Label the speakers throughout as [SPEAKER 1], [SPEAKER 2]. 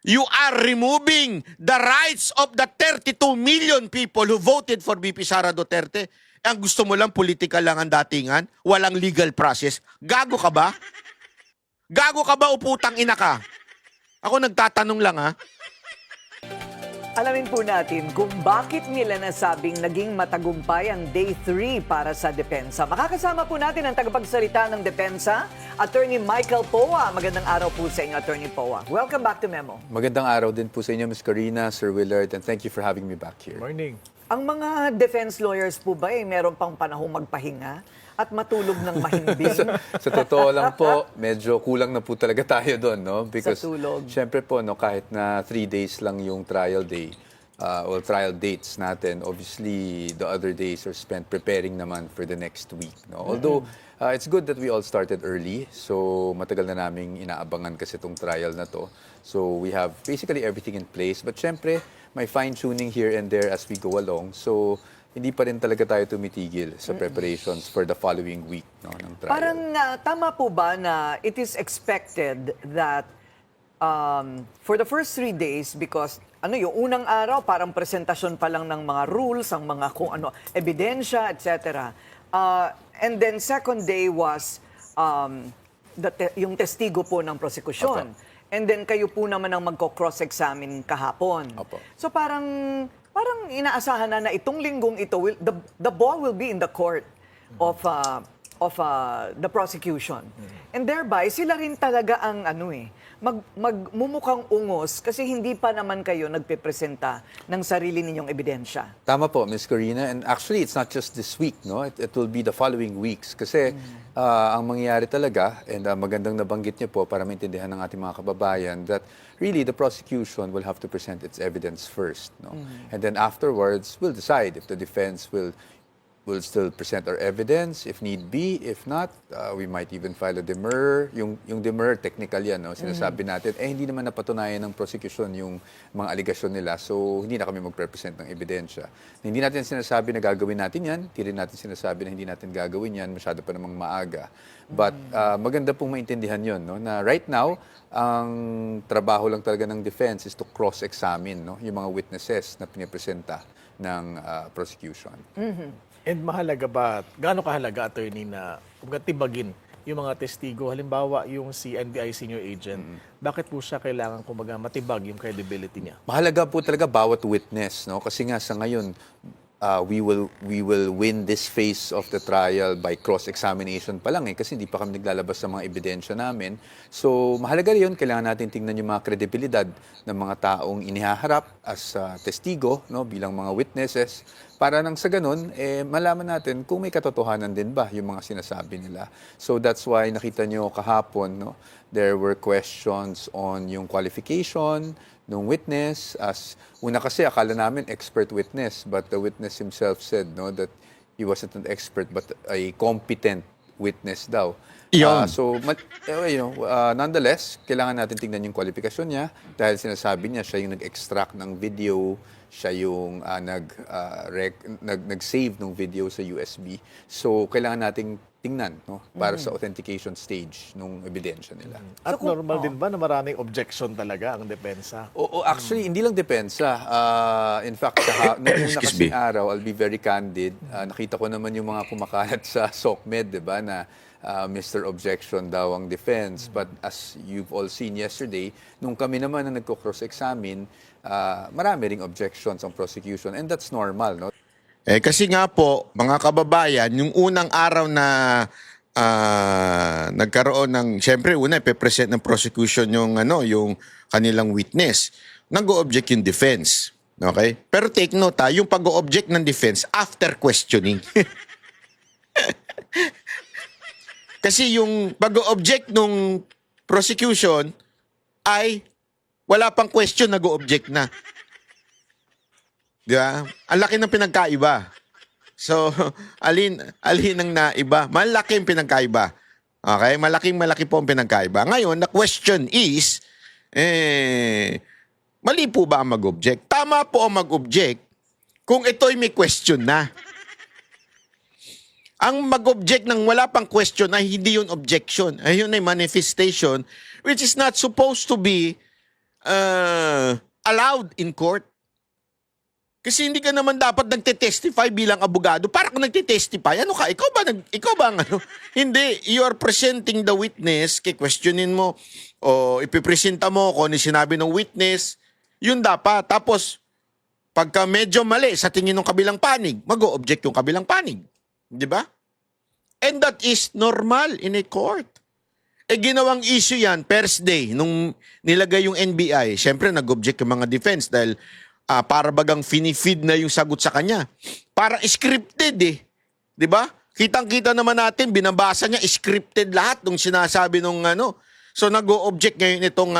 [SPEAKER 1] You are removing the rights of the 32 million people who voted for VP Sara Duterte. Ang gusto mo lang, political lang ang datingan, walang legal process. Gago ka ba? Gago ka ba o putang ina ka? Ako nagtatanong lang ha.
[SPEAKER 2] Alamin po natin kung bakit nila nasabing naging matagumpay ang Day 3 para sa depensa. Makakasama po natin ang tagapagsalita ng depensa, Attorney Michael Poa. Magandang araw po sa inyo, Attorney Poa. Welcome back to Memo.
[SPEAKER 3] Magandang araw din po sa inyo, Ms. Karina, Sir Willard, and thank you for having me back here.
[SPEAKER 4] Morning.
[SPEAKER 2] Ang mga defense lawyers po ba meron pang panahong magpahinga at matulog ng mahimbing?
[SPEAKER 3] Sa totoo lang po, medyo kulang na po talaga tayo doon, no? Because,
[SPEAKER 2] Sa tulog.
[SPEAKER 3] syempre po, no, kahit na 3 days lang yung trial day, or trial dates natin, obviously, the other days are spent preparing naman for the next week, no? Although, it's good that we all started early, so matagal na naming inaabangan kasi itong trial na to. So, we have basically everything in place, but syempre, may fine-tuning here and there as we go along. So, hindi pa rin talaga tayo tumitigil sa preparations for the following week, no, ng trial.
[SPEAKER 2] Parang tama po ba na it is expected that for the first 3 days, because yung unang araw parang presentasyon pa lang ng mga rules, ang mga kung ano, ebidensya, etc. And then second day was yung testigo po ng prosekusyon.
[SPEAKER 3] Opo.
[SPEAKER 2] And then kayo po naman ang magko-cross-examine kahapon.
[SPEAKER 3] Opo.
[SPEAKER 2] So parang inaasahan na itong linggong ito, the ball will be in the court of the prosecution. And thereby, sila rin talaga ang magmumukhang ungos kasi hindi pa naman kayo nagpipresenta ng sarili ninyong ebidensya.
[SPEAKER 3] Tama po, Ms. Corina. And actually, it's not just this week, no? It will be the following weeks. Kasi ang mangyayari talaga, and magandang nabanggit niyo po para maintindihan ng ating mga kababayan, that really the prosecution will have to present its evidence first, no? And then afterwards, we'll decide if the defense will still present our evidence if need be. If not, we might even file a demurrer. Yung demurrer, technical yan, no? Sinasabi natin, hindi naman napatunayan ng prosecution yung mga aligasyon nila, so hindi na kami mag-represent ng ebidensya. Hindi natin sinasabi na gagawin natin yan, hindi rin natin sinasabi na hindi natin gagawin yan, masyado pa namang maaga. But maganda pong maintindihan yun, no? Na right now, ang trabaho lang talaga ng defense is to cross-examine, no, yung mga witnesses na pinipresenta ng prosecution.
[SPEAKER 4] And mahalaga ba, gaano kahalaga, attorney, na tibagin yung mga testigo? Halimbawa, yung si NBI senior agent, bakit po siya kailangan kumbaga matibag yung credibility niya?
[SPEAKER 3] Mahalaga po talaga bawat witness, no? Kasi nga sa ngayon, we will win this phase of the trial by cross-examination pa lang kasi hindi pa kami naglalabas sa mga ebidensya namin. So, mahalaga rin yun. Kailangan natin tingnan yung mga kredibilidad ng mga taong inihaharap as testigo, no, bilang mga witnesses, para nang sa ganun, malaman natin kung may katotohanan din ba yung mga sinasabi nila. So, that's why nakita nyo kahapon, no, there were questions on yung qualification ng witness. As una kasi akala namin expert witness, but the witness himself said, no, that he wasn't an expert but a competent witness daw. Nonetheless, kailangan natin tingnan yung kwalifikasyon niya dahil sinasabi niya siya yung nag-extract ng video, siya yung nag-save ng video sa USB. So, kailangan nating tingnan, no, para sa authentication stage ng ebidensya nila.
[SPEAKER 4] At normal din ba na maraming objection talaga ang depensa?
[SPEAKER 3] Oo, actually, hindi lang depensa. In fact, nung una kasing araw, I'll be very candid, nakita ko naman yung mga kumakalat sa SOCMED, di ba, na Mr. Objection daw ang defense. But as you've all seen yesterday, nung kami naman na nagko-cross-examine, marami ring objections ang prosecution, and that's normal, no?
[SPEAKER 1] Kasi nga po, mga kababayan, yung unang araw na nagkaroon ng, syempre una, ipe-present ng prosecution yung kanilang witness. Nag-o-object yung defense. Okay? Pero take note yung pag-o-object ng defense after questioning. Kasi yung pag-o-object ng prosecution ay wala pang question, nag-o-object na. Di ba? Ang laki ng pinagkaiba. So, alin ang naiba? Malaki ang pinagkaiba. Okay? Malaki po ang pinagkaiba. Ngayon, the question is, mali po ba ang mag-object? Tama po ang mag-object kung ito'y may question na. Ang mag-object ng wala pang question ay hindi yun objection. Ayun ay manifestation which is not supposed to be allowed in court. Kasi hindi ka naman dapat nagte-testify bilang abogado. Para kung nagte-testify, ano ka? Ikaw ba ang ano? Hindi, you are presenting the witness, questionin mo, o ipipresenta mo kung ano yung sinabi ng witness, yun dapat. Tapos, pagka medyo mali sa tingin ng kabilang panig, mag-o-object yung kabilang panig. Di ba? And that is normal in a court. Ginawang issue yan, first day, nung nilagay yung NBI, syempre nag-object yung mga defense dahil para bagang finifeed na yung sagot sa kanya. Para scripted eh. Di ba? Kitang-kita naman natin, binabasa niya, scripted lahat nung sinasabi nung ano. So nag-o-object ngayon itong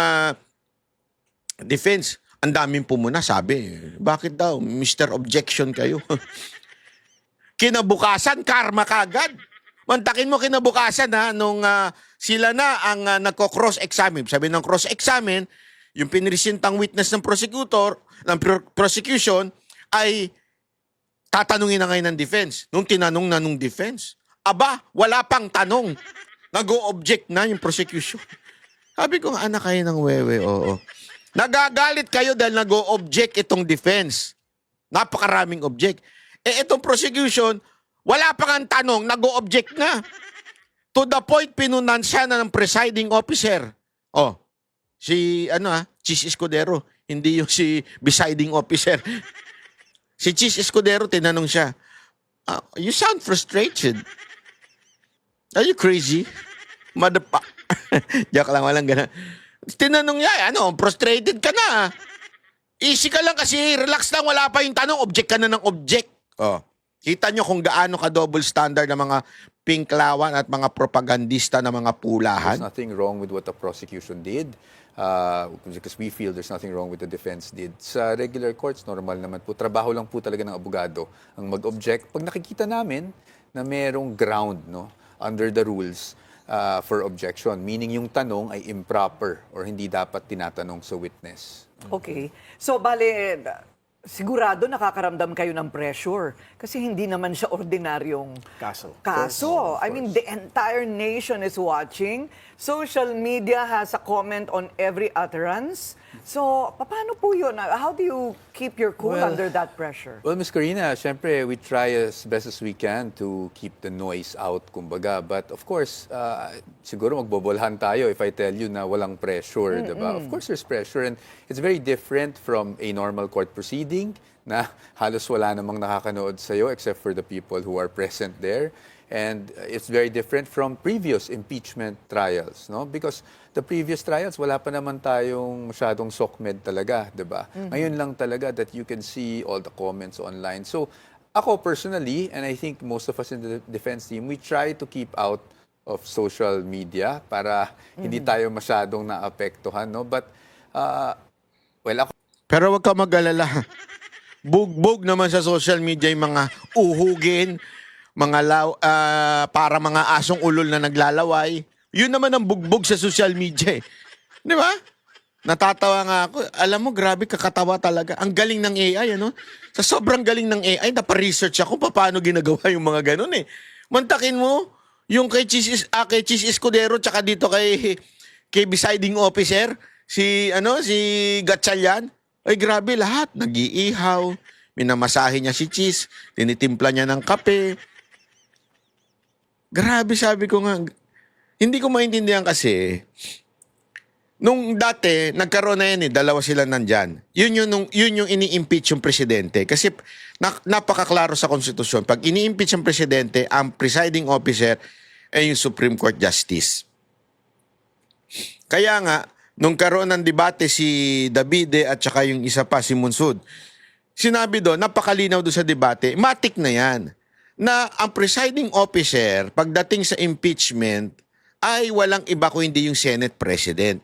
[SPEAKER 1] defense. Ang daming pumuna, sabi. Bakit daw? Mr. Objection kayo. Kinabukasan, karma kagad. Mantakin mo kinabukasan ha, nung sila na ang nagko-cross-examine. Sabi ng cross-examine, yung pinresentang witness ng prosecution ay tatanungin na ngayon ng defense. Nung tinanong na nung defense, aba, wala pang tanong. Nag-o-object na yung prosecution. Sabi ko, anak kayo ng wewe, oo. Nagagalit kayo dahil nag-o-object itong defense. Napakaraming object. Itong prosecution, wala pang ang tanong, nag-o-object na. To the point, pinunansya na ng presiding officer. Oh, si, Chis Escudero. Hindi yung si presiding officer. Si Chis Escudero, tinanong siya, you sound frustrated. Are you crazy? Madapak. Joke lang, walang gana. Tinanong niya, frustrated ka na. Easy ka lang kasi, relax lang, wala pa yung tanong, object ka na ng object. Oh. Kita nyo kung gaano ka double standard ng mga pinklawan at mga propagandista ng mga pulahan.
[SPEAKER 3] There's nothing wrong with what the prosecution did because we feel there's nothing wrong with the defense did. Sa regular courts, normal naman po. Trabaho lang po talaga ng abogado ang mag-object. Pag nakikita namin na merong ground under the rules for objection, meaning yung tanong ay improper or hindi dapat tinatanong sa witness.
[SPEAKER 2] Okay. So, bale, sigurado nakakaramdam kayo ng pressure kasi hindi naman siya ordinaryong
[SPEAKER 4] Kaso.
[SPEAKER 2] I mean, the entire nation is watching. Social media has a comment on every utterance. So, paano po yun? How do you keep your cool
[SPEAKER 3] Well,
[SPEAKER 2] under that pressure?
[SPEAKER 3] Well, Ms. Karina, syempre, we try as best as we can to keep the noise out, kumbaga. But of course, siguro magbobolhan tayo if I tell you na walang pressure, diba? Of course, there's pressure and it's very different from a normal court proceeding na halos wala namang nakakanood sa'yo except for the people who are present there. And it's very different from previous impeachment trials, no? Because the previous trials, wala pa naman tayong masyadong sokmed talaga, di ba? Ngayon lang talaga that you can see all the comments online. So, ako personally, and I think most of us in the defense team, we try to keep out of social media para hindi tayo masyadong naapektuhan, no? But, well, ako...
[SPEAKER 1] Pero wag ka mag-alala. Bugbog naman sa social media yung mga uhugin, para mga asong ulol na naglalaway. Yun naman ang bugbog sa social media. Di ba? Natatawa nga ako. Alam mo, grabe kakatawa talaga. Ang galing ng AI, Sa sobrang galing ng AI, napa-research ako paano ginagawa yung mga ganun eh. Mantakin mo, yung kay Chis Escudero, tsaka dito kay presiding officer, si Gatchalian. Ay, grabe lahat. Nag-iihaw. Minamasahe niya si Chis. Tinitimpla niya ng kape. Grabe, sabi ko nga. Hindi ko maintindihan kasi, nung dati, nagkaroon na yan dalawa sila nandyan. Yun yung ini-impeach yung presidente. Kasi napakaklaro sa konstitusyon. Pag ini-impeach yung presidente, ang presiding officer ay yung Supreme Court Justice. Kaya nga, nung karoon ng debate si Davide at saka yung isa pa, si Munsud, sinabi doon, napakalinaw doon sa debate, matik na yan, na ang presiding officer, pagdating sa impeachment, ay walang iba kundi yung Senate President.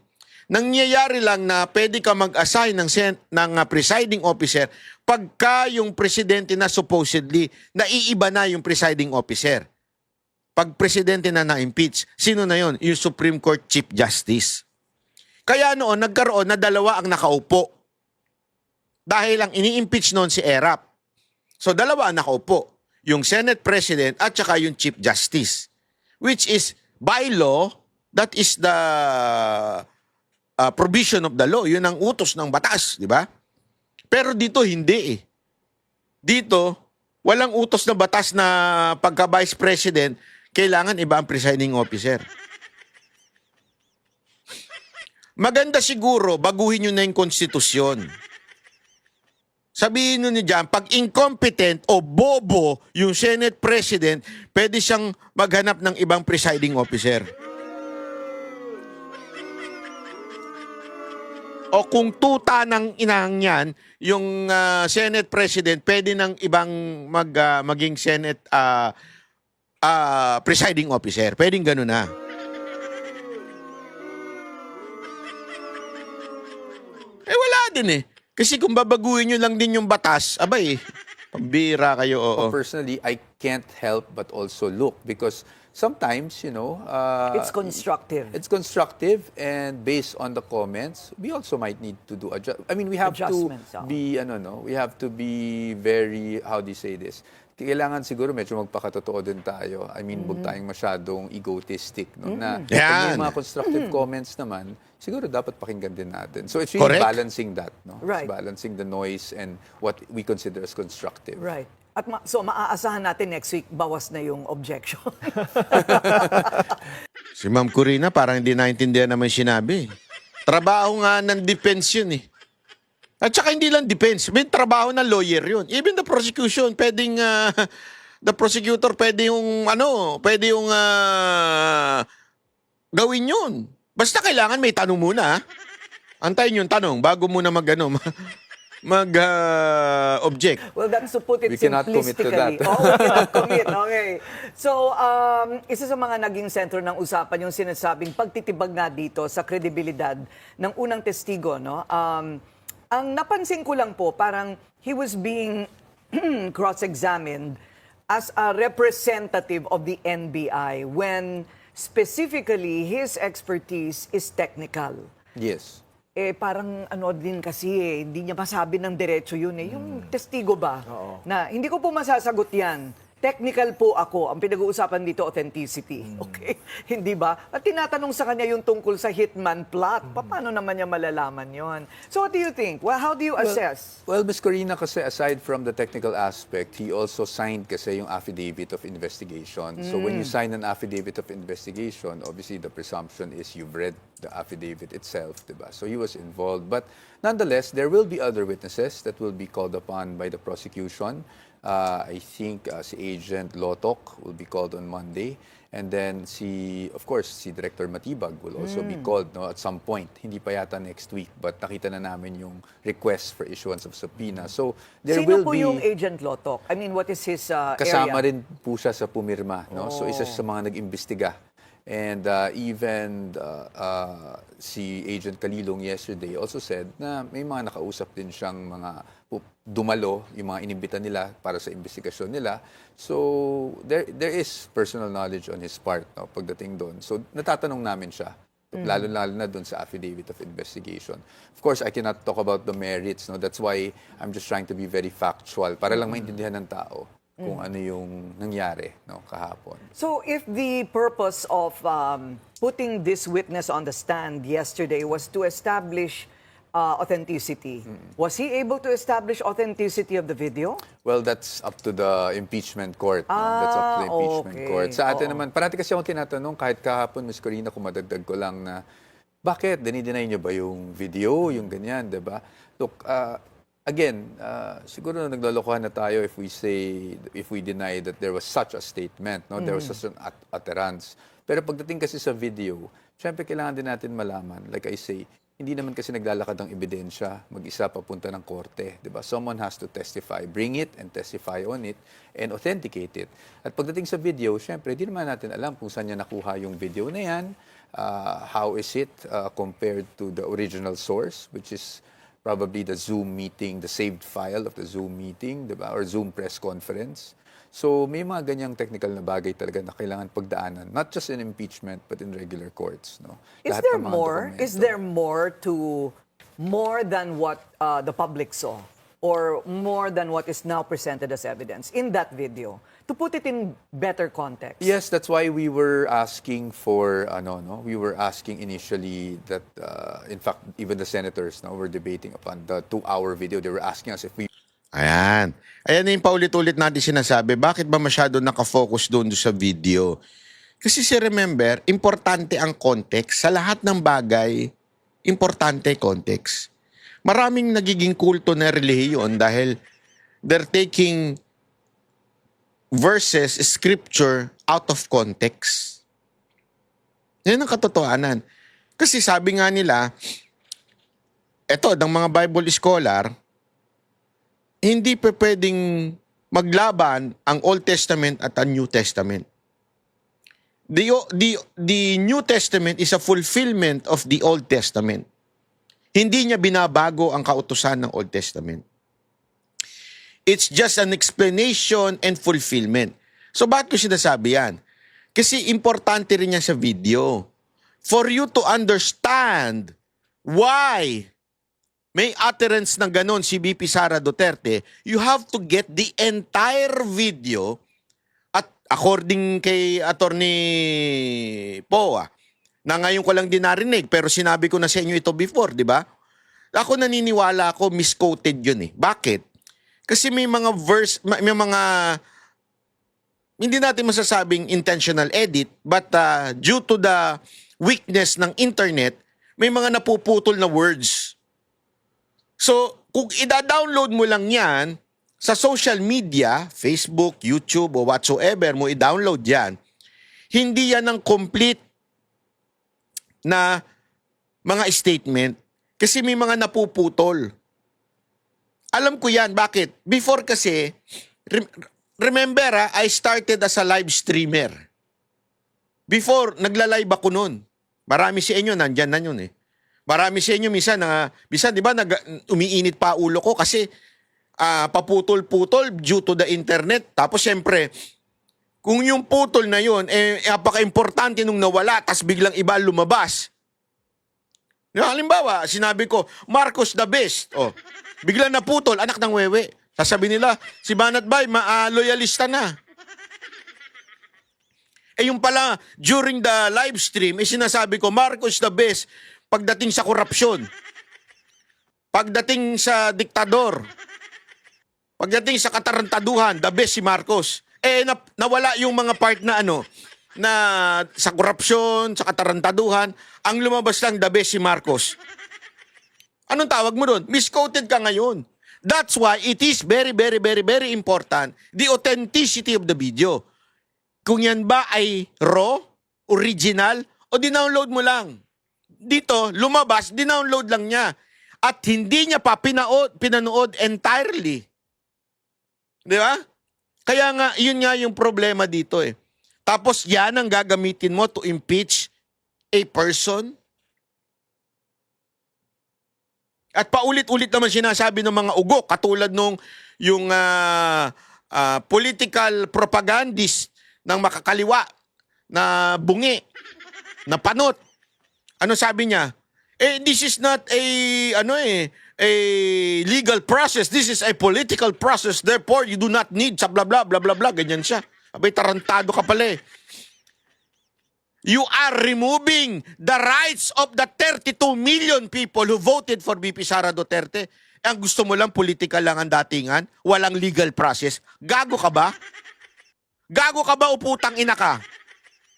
[SPEAKER 1] Nangyayari lang na pwede ka mag-assign ng presiding officer pagka yung presidente na supposedly, naiiba na yung presiding officer. Pag presidente na na-impeach, sino na yon? Yung Supreme Court Chief Justice. Kaya noon, nagkaroon na dalawa ang nakaupo. Dahil ang ini-impeach noon si Erap. So dalawa ang nakaupo. Yung Senate President at saka yung Chief Justice. Which is, by law, that is the provision of the law. Yun ang utos ng batas, di ba? Pero dito hindi eh. Dito, walang utos na batas na pagka vice president, kailangan iba ang presiding officer. Maganda siguro, baguhin nyo na yung konstitusyon. Sabihin nyo niyo dyan, pag incompetent o bobo yung Senate President, pwede siyang maghanap ng ibang presiding officer. O kung tuta ng inang yan, yung Senate President, pwede ng ibang maging Senate presiding officer. Pwedeng gano'n na. Eh wala din eh. Kasi kung babaguhin nyo lang din yung batas, abay, pambira kayo, oo.
[SPEAKER 3] Personally, I can't help but also look because sometimes,
[SPEAKER 2] It's constructive.
[SPEAKER 3] it's constructive, and based on the comments, we also might need to do I mean, we have to
[SPEAKER 2] Adjustments,
[SPEAKER 3] be, we have to be very, how do you say this? Kailangan siguro medyo magpakatotoo din tayo. I mean, huwag tayong masyadong egotistic, no? Na kung
[SPEAKER 1] Yan.
[SPEAKER 3] may mga constructive comments naman, siguro dapat pakinggan din natin. So it's really
[SPEAKER 1] Correct.
[SPEAKER 3] balancing that, no?
[SPEAKER 2] Right.
[SPEAKER 3] It's balancing the noise and what we consider as constructive.
[SPEAKER 2] Right. At so maaasahan natin next week, bawas na yung objection.
[SPEAKER 1] Si Ma'am Corina parang hindi naintindihan naman sinabi. Trabaho nga ng defense yun eh. At saka hindi lang defense, may trabaho ng lawyer yun. Even the prosecution, pwedeng, the prosecutor pwede yung, gawin yun. Basta kailangan may tanong muna. Antayin yung tanong bago muna object.
[SPEAKER 2] Well, that's to put it
[SPEAKER 3] We cannot commit to
[SPEAKER 2] simplistically.
[SPEAKER 3] that.
[SPEAKER 2] Oh, we cannot commit. Okay. So, isa sa mga naging sentro ng usapan yung sinasabing pagtitibag nga dito sa kredibilidad ng unang testigo, no? Ang napansin ko lang po, parang he was being cross-examined as a representative of the NBI when specifically his expertise is technical.
[SPEAKER 3] Yes.
[SPEAKER 2] Parang ano din kasi hindi niya masabi ng diretso yun Yung testigo ba? Na hindi ko po masasagot yan. Technical po ako. Ang pinag-uusapan dito, authenticity. Okay? Hindi ba? At tinatanong sa kanya yung tungkol sa hitman plot. Paano naman niya malalaman yon? So what do you think? Well, how do you assess?
[SPEAKER 3] Well, Ms. Corina, kasi aside from the technical aspect, he also signed kasi yung affidavit of investigation. So when you sign an affidavit of investigation, obviously the presumption is you've read the affidavit itself, diba? So he was involved. But nonetheless, there will be other witnesses that will be called upon by the prosecution. I think si Agent Lotok will be called on Monday. And then of course, si Director Matibag will also be called at some point. Hindi pa yata next week, but nakita na namin yung request for issuance of subpoena. So there
[SPEAKER 2] Sino
[SPEAKER 3] will
[SPEAKER 2] po
[SPEAKER 3] be...
[SPEAKER 2] yung Agent Lotok? I mean, what is his
[SPEAKER 3] Kasama
[SPEAKER 2] area?
[SPEAKER 3] rin po siya sa pumirma. No? So isa siya sa mga nag-imbestiga. And even si Agent Kalilong yesterday also said na may mga nakausap din siyang mga dumalo, yung mga inimbita nila para sa investigasyon nila. So there is personal knowledge on his part pagdating doon. So natatanong namin siya, lalo-lalo na doon sa affidavit of investigation. Of course, I cannot talk about the merits. No? That's why I'm just trying to be very factual para lang maintindihan ng tao kung ano yung nangyari kahapon.
[SPEAKER 2] So if the purpose of putting this witness on the stand yesterday was to establish authenticity, was he able to establish authenticity of the video?
[SPEAKER 3] Well, that's up to the impeachment court. No? That's up to the impeachment
[SPEAKER 2] okay.
[SPEAKER 3] court. Sa atin naman, parati kasi akong tinatanong, kahit kahapon, Ms. Corina, kung madagdag ko lang na, bakit? Dinideny nyo ba yung video, yung ganyan, di ba? Look, again, siguro naglolokohan na tayo if we deny that there was such a statement, no? There was such an utterance. Pero pagdating kasi sa video, syempre kailangan din natin malaman, like I say, hindi naman kasi naglalakad ang ebidensya mag-isa papunta ng korte, 'di ba? Someone has to testify, bring it and testify on it and authenticate it. At pagdating sa video, syempre hindi naman natin alam kung saan niya nakuha yung video na 'yan, how is it compared to the original source, which is probably the Zoom meeting, the saved file of the Zoom meeting, 'di ba? Or Zoom press conference. So may mga ganyang technical na bagay talaga na kailangan pagdaanan, not just in impeachment but in regular courts, no.
[SPEAKER 2] Is
[SPEAKER 3] Lahat
[SPEAKER 2] there
[SPEAKER 3] ng mga
[SPEAKER 2] more?
[SPEAKER 3] dokumento.
[SPEAKER 2] Is there more than what the public saw? or more than what is now presented as evidence in that video, to put it in better context.
[SPEAKER 3] Yes, that's why we were asking for, we were asking initially that, in fact, even the senators were debating upon the 2-hour video. They were asking us if we
[SPEAKER 1] Ayan. Ayan yung paulit-ulit natin sinasabi. Bakit ba masyado nakafocus doon sa video? Kasi remember, importante ang context. Sa lahat ng bagay, importante context. Maraming nagiging kulto na relihiyon dahil they're taking verses, scripture out of context. Yan ang katotohanan. Kasi sabi nga nila, eto, ng mga Bible scholar, hindi pa pwedeng maglaban ang Old Testament at ang New Testament. The New Testament is a fulfillment of the Old Testament. Hindi niya binabago ang kautusan ng Old Testament. It's just an explanation and fulfillment. So bakit ko sinasabi yan? Kasi importante rin yan sa video. For you to understand why may utterance ng ganon si VP Sara Duterte, you have to get the entire video. At according kay Attorney Poa, na ngayon ko lang din narinig, pero sinabi ko na sa inyo ito before, di ba? Ako naniniwala ako, misquoted yun eh. Bakit? Kasi may mga verse, may mga, hindi natin masasabing intentional edit, but due to the weakness ng internet, may mga napuputol na words. So, kung ida-download mo lang yan, sa social media, Facebook, YouTube, o whatsoever mo i-download yan, hindi yan ang complete na mga statement kasi may mga napuputol. Alam ko yan. Bakit? Before kasi, remember I started as a live streamer. Before, nagla-live ako nun. Marami sa inyo, nandyan na yun eh. Marami sa inyo, minsan, di ba, umiinit pa ulo ko kasi paputol-putol due to the internet. Tapos, siyempre, kung yung putol na yun, napaka-importante nung nawala, tas biglang iba lumabas. Halimbawa, sinabi ko, Marcos the best. Oh, biglang naputol, anak ng wewe. Sasabi nila, si Banat Bay, loyalista na. Yung pala, during the live stream, sinasabi ko, Marcos the best pagdating sa korupsyon. Pagdating sa diktador. Pagdating sa katarantaduhan, the best si Marcos. Nawala yung mga part na na sa korupsyon, sa katarantaduhan, ang lumabas lang the best si Marcos. Anong tawag mo doon? Misquoted ka ngayon. That's why it is very, very, very, very important the authenticity of the video. Kung yan ba ay raw, original, o dinownload mo lang. Dito, lumabas, dinownload lang niya. At hindi niya pa pinanood entirely. Di ba? Kaya nga, yun nga yung problema dito eh. Tapos yan ang gagamitin mo to impeach a person. At paulit-ulit naman sinasabi ng mga ugo, katulad nung yung political propagandist ng makakaliwa na bungi, na panot. Ano sabi niya? This is not a legal process. This is a political process. Therefore, you do not need sa bla bla bla bla bla. Ganyan siya. Abay, tarantado ka pala eh. You are removing the rights of the 32 million people who voted for VP Sara Duterte. Ang gusto mo lang, political lang ang datingan. Walang legal process. Gago ka ba? Gago ka ba o putang ina ka?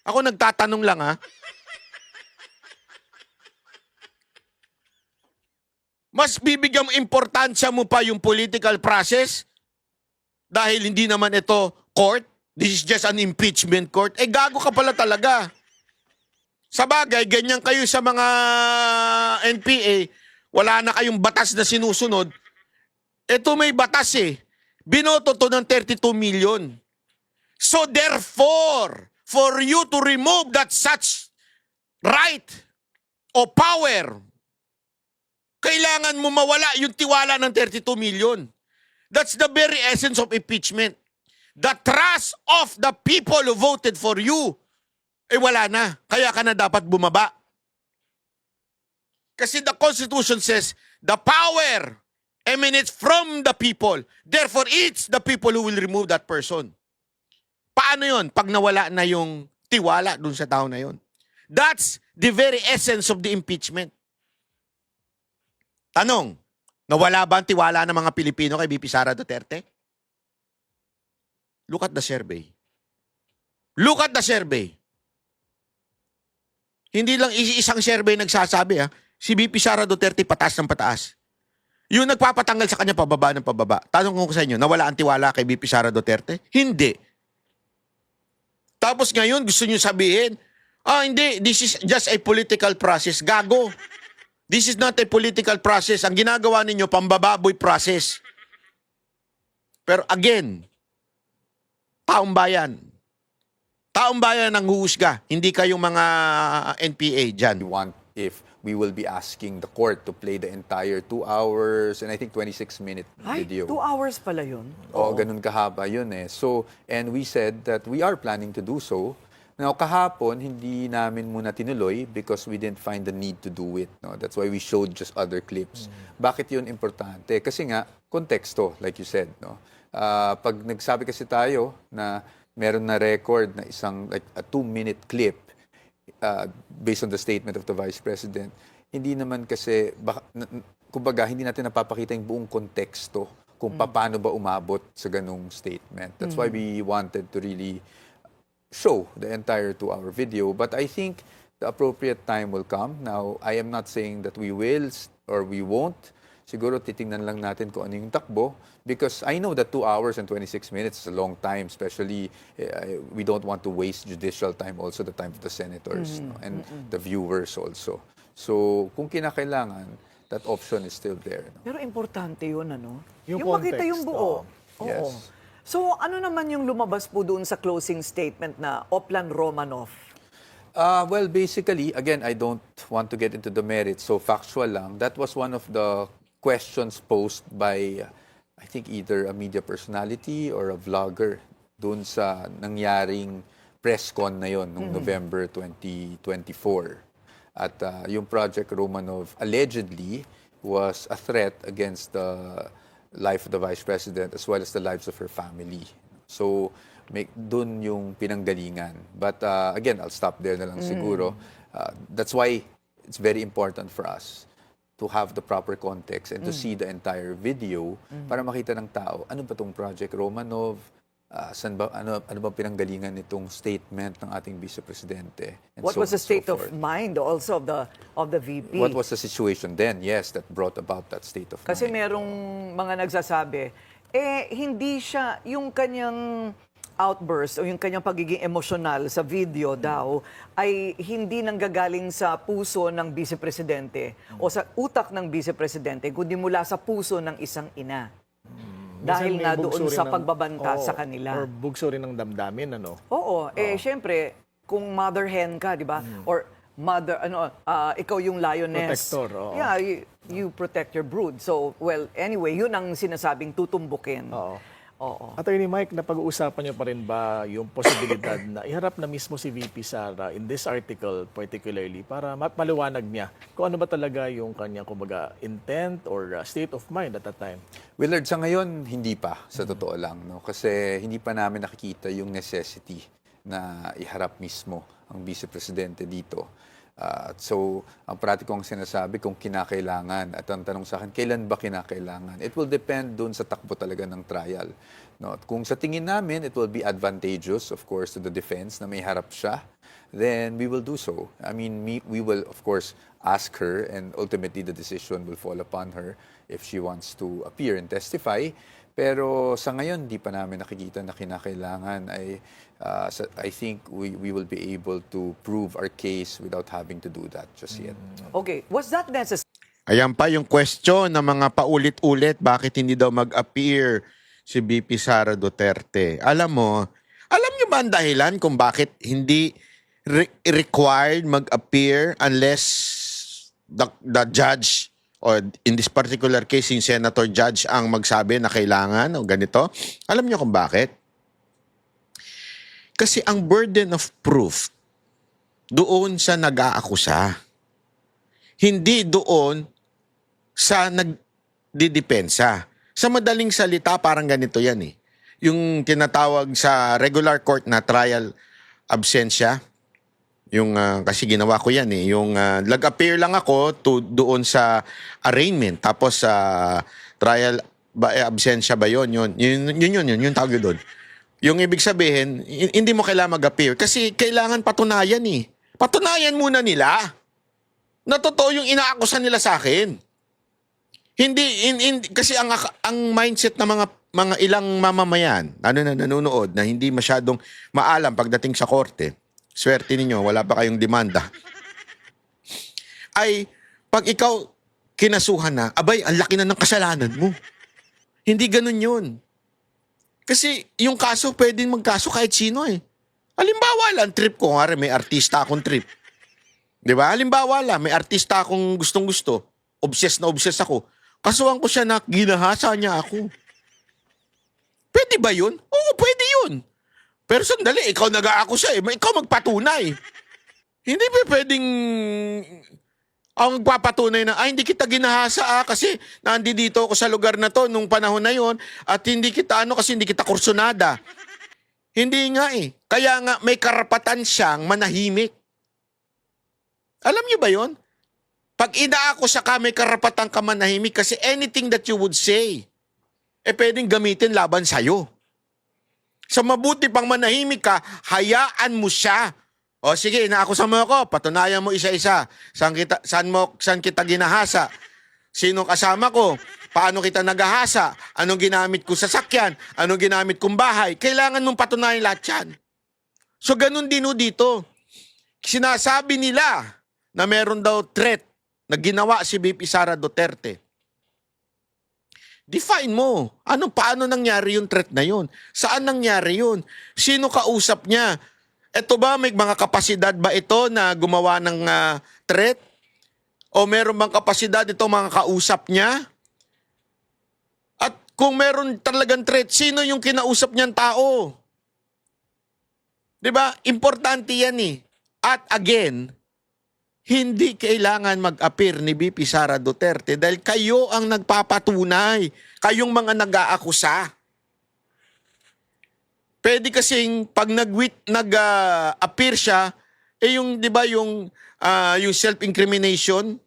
[SPEAKER 1] Ako nagtatanong lang ha. Mas bibigyan importansya mo pa yung political process dahil hindi naman ito court. This is just an impeachment court. Gago ka pala talaga. Sa bagay, ganyan kayo sa mga NPA. Wala na kayong batas na sinusunod. Ito may batas eh. Binoto to ng 32 million. So therefore, for you to remove that such right o power, kailangan mo mawala yung tiwala ng 32 million. That's the very essence of impeachment. The trust of the people who voted for you, wala na. Kaya ka na dapat bumaba. Kasi the Constitution says, the power emanates from the people. Therefore, it's the people who will remove that person. Paano yon pag nawala na yung tiwala dun sa tao na yon? That's the very essence of the impeachment. Tanong, nawala ba ang tiwala ng mga Pilipino kay VP Sara Duterte? Look at the survey. Look at the survey. Hindi lang isang survey nagsasabi, si VP Sara Duterte pataas ng pataas. Yung nagpapatanggal sa kanya pababa ng pababa. Tanong ko sa inyo, nawala ang tiwala kay VP Sara Duterte? Hindi. Tapos ngayon, gusto nyo sabihin, hindi, this is just a political process. Gago. This is not a political process. Ang ginagawa ninyo, pambababoy process. Pero again, taong bayan. Taong bayan ang huhusga. Hindi kayong mga NPA dyan.
[SPEAKER 3] We want if we will be asking the court to play the entire 2 hours and I think 26-minute
[SPEAKER 2] Ay,
[SPEAKER 3] video.
[SPEAKER 2] 2 hours pala yun.
[SPEAKER 3] Oo, ganun kahaba yun eh. So, and we said that we are planning to do so. Now, kahapon, hindi namin muna tinuloy because we didn't find the need to do it. No? That's why we showed just other clips. Bakit yun importante? Kasi nga, konteksto, like you said. No? Pag nagsabi kasi tayo na meron na record na isang like a 2-minute clip based on the statement of the Vice President, hindi naman kasi, kumbaga, hindi natin napapakita yung buong konteksto kung paano ba umabot sa ganung statement. That's why we wanted to really show the entire 2-hour video. But I think the appropriate time will come. Now, I am not saying that we will or we won't. Siguro titingnan lang natin kung ano yung takbo. Because I know that 2 hours and 26 minutes is a long time. Especially, we don't want to waste judicial time also, the time of the senators no? And the viewers also. So, kung kinakailangan, that option is still there. No?
[SPEAKER 2] Pero importante yun, ano?
[SPEAKER 4] Yung
[SPEAKER 2] makita yung
[SPEAKER 4] context,
[SPEAKER 2] buo. Oo.
[SPEAKER 3] Yes.
[SPEAKER 2] So, ano naman yung lumabas po doon sa closing statement na Oplan Romanov?
[SPEAKER 3] Well, basically, again, I don't want to get into the merits, so factual lang. That was one of the questions posed by, I think, either a media personality or a vlogger dun sa nangyaring press con na yon noong November 2024. At yung Project Romanov allegedly was a threat against the life of the Vice President as well as the lives of her family. So, dun yung pinanggalingan. But again, I'll stop there na lang siguro. That's why it's very important for us to have the proper context and to see the entire video para makita ng tao, ano ba tong Project Romanov, ano ba pinanggalingan nitong statement ng ating Vice Presidente.
[SPEAKER 2] What was the state of mind also of the VP?
[SPEAKER 3] What was the situation then, yes, that brought about that state of
[SPEAKER 2] Kasi
[SPEAKER 3] mind?
[SPEAKER 2] merong mga nagsasabi, hindi siya, yung kanyang outburst o yung kanyang pagiging emosyonal sa video daw ay hindi nanggagaling sa puso ng Vice Presidente o sa utak ng Vice Presidente, kundi mula sa puso ng isang ina. Dahil
[SPEAKER 4] Minsan
[SPEAKER 2] nga
[SPEAKER 4] may
[SPEAKER 2] doon
[SPEAKER 4] bugso rin
[SPEAKER 2] sa
[SPEAKER 4] ng-
[SPEAKER 2] pagbabanta
[SPEAKER 4] Oo,
[SPEAKER 2] sa kanila.
[SPEAKER 4] Or bugso rin ng damdamin, ano?
[SPEAKER 2] Oo, syempre, kung mother hen ka, di ba? Or mother, ikaw yung lioness.
[SPEAKER 4] Protector, oo.
[SPEAKER 2] Yeah, you protect your brood. So, well, anyway, yun ang sinasabing tutumbukin.
[SPEAKER 4] Oo.
[SPEAKER 2] Oo.
[SPEAKER 4] Attorney Mike, napag-uusapan niyo pa rin ba yung posibilidad na iharap na mismo si VP Sara in this article particularly para maliwanag niya kung ano ba talaga yung kanyang kumbaga intent or state of mind at that time?
[SPEAKER 3] Willard, sa ngayon, hindi pa, sa totoo lang. No? Kasi hindi pa namin nakikita yung necessity na iharap mismo ang Vice Presidente dito. So, ang pratikong sinasabi kung kinakailangan at ang tanong sa akin, kailan ba kinakailangan? It will depend dun sa takbo talaga ng trial. No? At kung sa tingin namin, it will be advantageous, of course, to the defense na may harap siya, then we will do so. I mean, we will, of course, ask her and ultimately the decision will fall upon her if she wants to appear and testify. Pero sa ngayon, di pa namin nakikita na kinakailangan ay I think we will be able to prove our case without having to do that just yet.
[SPEAKER 2] Okay, was that necessary?
[SPEAKER 1] Ayan pa yung question ng mga paulit-ulit, bakit hindi daw mag-appear si VP Sara Duterte? Alam niyo ba ang dahilan kung bakit hindi required mag-appear unless the judge or in this particular case, yung senator judge ang magsabi na kailangan o ganito? Alam niyo kung bakit? Kasi ang burden of proof doon sa nag-aakusa. Hindi doon sa magdidepensa. Sa madaling salita, parang ganito yan eh. Yung tinatawag sa regular court na trial absentia, yung kasi ginawa ko yan eh, yung nag-appear lang ako doon sa arraignment, tapos sa trial absentia ba yun? Yun tawag doon. Yung ibig sabihin, hindi mo kailangan mag-appear kasi kailangan patunayan eh. Patunayan muna nila na totoo yung inaakusan nila sa akin. Hindi kasi ang mindset ng mga ilang mamamayan na nanonood na hindi masyadong maalam pagdating sa korte. Swerte ninyo, wala pa kayong demanda. Ay pag ikaw kinasuhan na, abay, ang laki na ng kasalanan mo. Hindi ganun 'yun. Kasi yung kaso pwedeng magkaso kahit sino eh. Halimbawa lang trip ko, may artista akong trip. 'Di ba? Halimbawa lang may artista akong gustong-gusto. Obsessed na obsessed ako. Kasuhan ko siya na ginahasa niya ako. Pwede ba yun? Oo, pwede yun. Pero sandali, ikaw nag-aakusa eh. Ikaw magpatunay. Hindi ba pwedeng ako magpapatunay na, hindi kita ginahasa kasi nandito ako sa lugar na to nung panahon na yon at hindi kita kasi hindi kita kursunada. Hindi nga eh. Kaya nga may karapatan siyang manahimik. Alam niyo ba yon? Pag inaakusa ka, may karapatan ka manahimik kasi anything that you would say, pwedeng gamitin laban sa'yo. Sa mabuti pang manahimik ka, hayaan mo siya. O sige, inaakusan mo ako, patunayan mo isa-isa. Saan kita ginahasa? Sino kasama ko? Paano kita nagahasa? Anong ginamit ko sa sakyan? Anong ginamit kong bahay? Kailangan mong patunayan lahat yan. So ganun din dito. Sinasabi nila na meron daw threat na ginawa si VP Sara Duterte. Define mo. Paano nangyari yung threat na yun? Saan nangyari yun? Sino kausap niya? Ito ba, may mga kapasidad ba ito na gumawa ng threat? O meron bang kapasidad ito mga kausap niya? At kung meron talagang threat, sino yung kinausap niyang tao? 'Di ba? Importante yan eh. At again, hindi kailangan mag-appear ni VP Sara Duterte dahil kayo ang nagpapatunay. Kayong mga nag-aakusa. Pwede kasing pag nag-appear siya, yung 'di ba yung self-incrimination,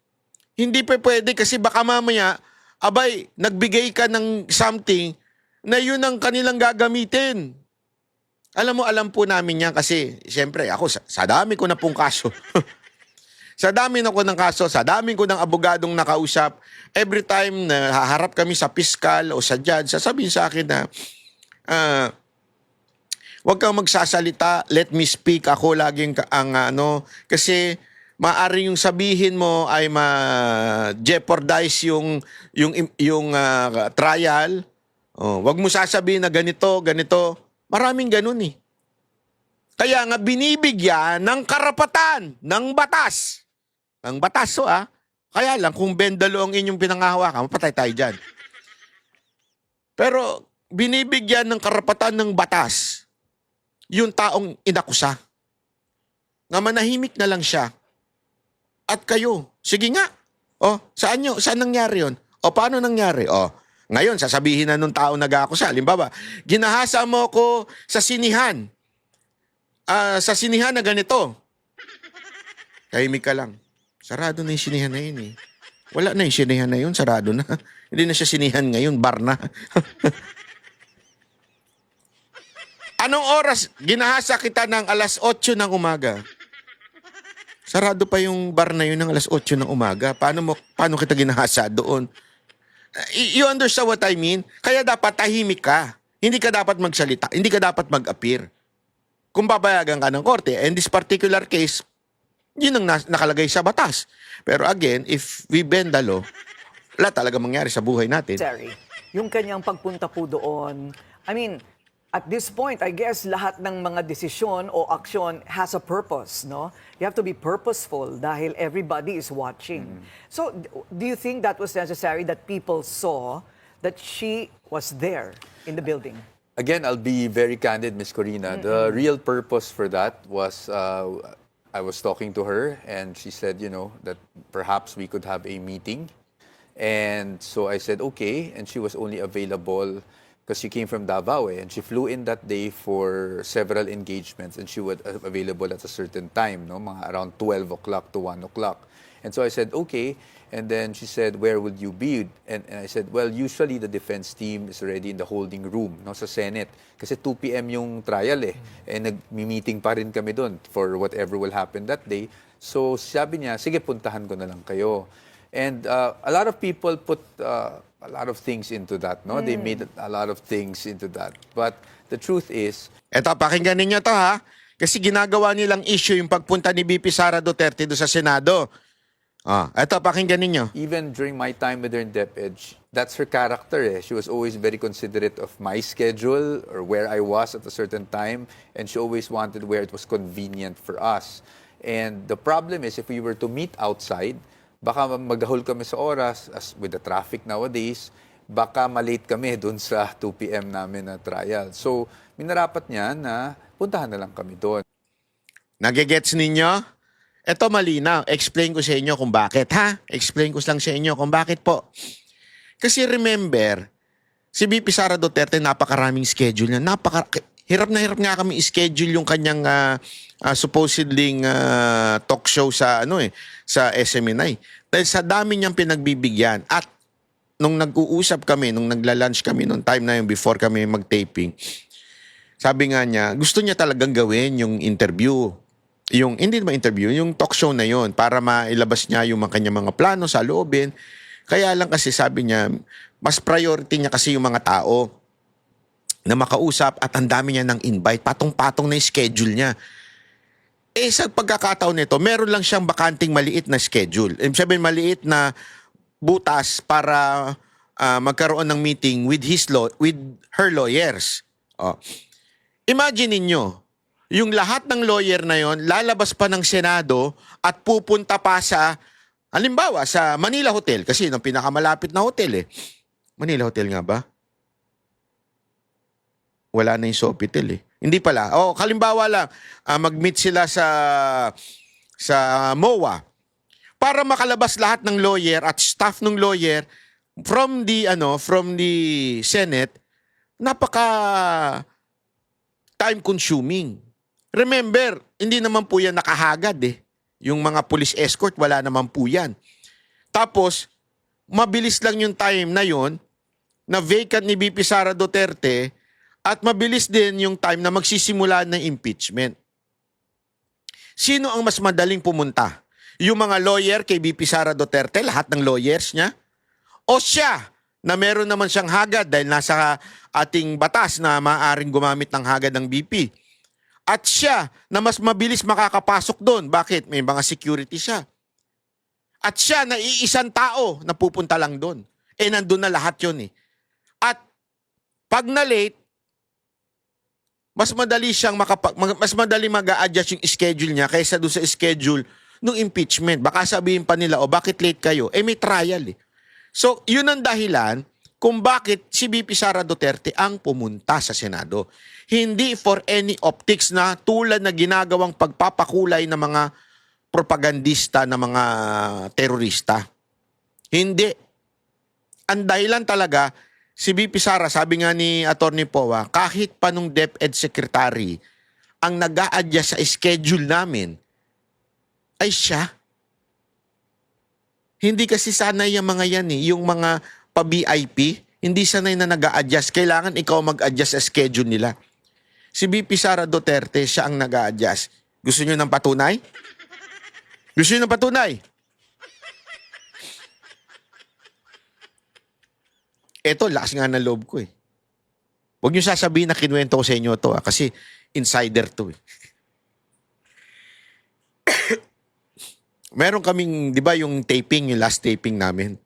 [SPEAKER 1] hindi pa pwede kasi baka mamaya abay nagbigay ka ng something na yun ang kanilang gagamitin. Alam po namin yan kasi siyempre ako sa dami ko na pong kaso. Sa dami na ko ng kaso, sa dami ko ng abogadong nakausap, every time na haharap kami sa piskal o sa judge, sasabihin sa akin na, huwag kang magsasalita, let me speak. Ako laging kasi maaari yung sabihin mo ay ma-jeopardize yung trial. Huwag mo sasabihin na ganito. Maraming ganun eh. Kaya nga binibigyan ng karapatan ng batas. Ang batas Kaya lang kung bendalo ang inyong pinangahawakan, mapatay tayo dyan. Pero binibigyan ng karapatan ng batas yung taong inakusa. Nga manahimik na lang siya. At kayo, sige nga. Saan nangyari yun? Paano nangyari? Ngayon, sasabihin na nung taong nag-aakusa. Halimbawa, ginahasa mo ko sa sinihan. Sa sinihan na ganito. Tahimik ka lang. Sarado na yung sinihan na yun eh. Wala na yung sinihan na yun, sarado na. Hindi na siya sinihan ngayon, bar na. Anong oras? Ginahasa kita ng alas 8 ng umaga. Sarado pa yung bar na yun ng alas 8 ng umaga. Paano kita ginahasa doon? You understand what I mean? Kaya dapat tahimik ka. Hindi ka dapat magsalita. Hindi ka dapat mag-appear. Kung papayagan ka ng korte, in this particular case, yun ang nakalagay sa batas. Pero again, if we bend the law, wala talaga mangyari sa buhay natin.
[SPEAKER 2] Terry, yung kanyang pagpunta po doon, I mean, at this point, I guess lahat ng mga desisyon o aksyon has a purpose, no? You have to be purposeful dahil everybody is watching. So, do you think that was necessary that people saw that she was there in the building?
[SPEAKER 3] Again, I'll be very candid, Miss Corina. The real purpose for that was I was talking to her and she said, that perhaps we could have a meeting. And so I said, okay. And she was only available because she came from Davao and she flew in that day for several engagements and she was available at a certain time, no? Mga around 12 o'clock to 1 o'clock. And so I said, okay. And then she said, where would you be? And I said, well, usually the defense team is already in the holding room, no, sa Senate. Kasi 2 p.m. yung trial eh. And nag-meeting pa rin kami doon for whatever will happen that day. So sabi niya, sige, puntahan ko na lang kayo. And a lot of people put a lot of things into that, no? They made a lot of things into that. But the truth is,
[SPEAKER 1] Eto, pakinggan ninyo to ha. Kasi ginagawa nilang issue yung pagpunta ni VP Sara Duterte do sa Senado. Eto, pakinggan ninyo.
[SPEAKER 3] even during my time with her in DepEd, that's her character. Eh. She was always very considerate of my schedule or where I was at a certain time, and she always wanted where it was convenient for us. And the problem is, if we were to meet outside, baka magahol kami sa oras, as with the traffic nowadays, baka malate kami dun sa 2 p.m. namin na trial. So, minarapat niya na puntahan na lang kami doon.
[SPEAKER 1] Nagigets ninyo? Ito malinaw. Explain ko sa inyo kung bakit, ha? Explain ko lang sa inyo kung bakit po. Kasi remember, si VP Sara Duterte, napakaraming schedule niya. Hirap na hirap nga kami i-schedule yung kanyang supposedly talk show sa sa SMNI. Dahil sa dami niyang pinagbibigyan. At nung nag-uusap kami, nung nagla-lunch kami nung time na yun before kami mag-taping, sabi nga niya, gusto niya talagang gawin yung interview. Hindi naman interview, yung talk show na yon para mailabas niya yung kanyang mga plano sa loobin. Kaya lang kasi sabi niya, mas priority niya kasi yung mga tao na makausap at ang dami niya ng invite, patong-patong na yung schedule niya. Sa pagkakataon nito, meron lang siyang bakanting maliit na schedule. Sabihin, maliit na butas para magkaroon ng meeting with her lawyers. Imagine ninyo, yung lahat ng lawyer na yon lalabas pa ng Senado at pupunta pa sa, halimbawa, sa Manila Hotel. Kasi yung pinakamalapit na hotel eh. Manila Hotel nga ba? Wala na yung Sofitel eh. Hindi pala. Halimbawa lang, mag-meet sila sa MOA. Para makalabas lahat ng lawyer at staff ng lawyer from the Senate, napaka time consuming. Remember, hindi naman po yan nakahagad eh. Yung mga police escort, wala naman po yan. Tapos, mabilis lang yung time na yon na vacant ni VP Sara Duterte at mabilis din yung time na magsisimula ng impeachment. Sino ang mas madaling pumunta? Yung mga lawyer kay VP Sara Duterte, lahat ng lawyers niya? O siya, na meron naman siyang hagad dahil nasa ating batas na maaaring gumamit ng hagad ng VP? At siya na mas mabilis makakapasok doon. Bakit? May mga security siya. At siya na iisang tao na pupunta lang doon. Nandun na lahat yun eh. At pag na-late, mas madali mag-a-adjust yung schedule niya kaysa doon sa schedule ng impeachment. Baka sabihin pa nila, bakit late kayo? May trial eh. So, yun ang dahilan kung bakit si VP Sara Duterte ang pumunta sa Senado. Hindi for any optics na tulad na ginagawang pagpapakulay ng mga propagandista na mga terorista. Hindi. Ang dahilan talaga, si VP Sara, sabi nga ni Atty. Poa, kahit pa nung DepEd Secretary, ang nag-a-adjust sa schedule namin, ay siya. Hindi kasi sanay yung mga yan eh, yung mga pa-VIP, hindi sanay na nag-a-adjust. Kailangan ikaw mag-adjust sa schedule nila. Si VP Sara Duterte, siya ang nag-a-adjust. Gusto niyo ng patunay? Gusto niyo ng patunay? Eto, lakas nga ng loob ko eh. Huwag niyo sasabihin na kinuwento ko sa inyo to kasi insider to eh. Meron kaming, di ba yung taping, yung last taping namin?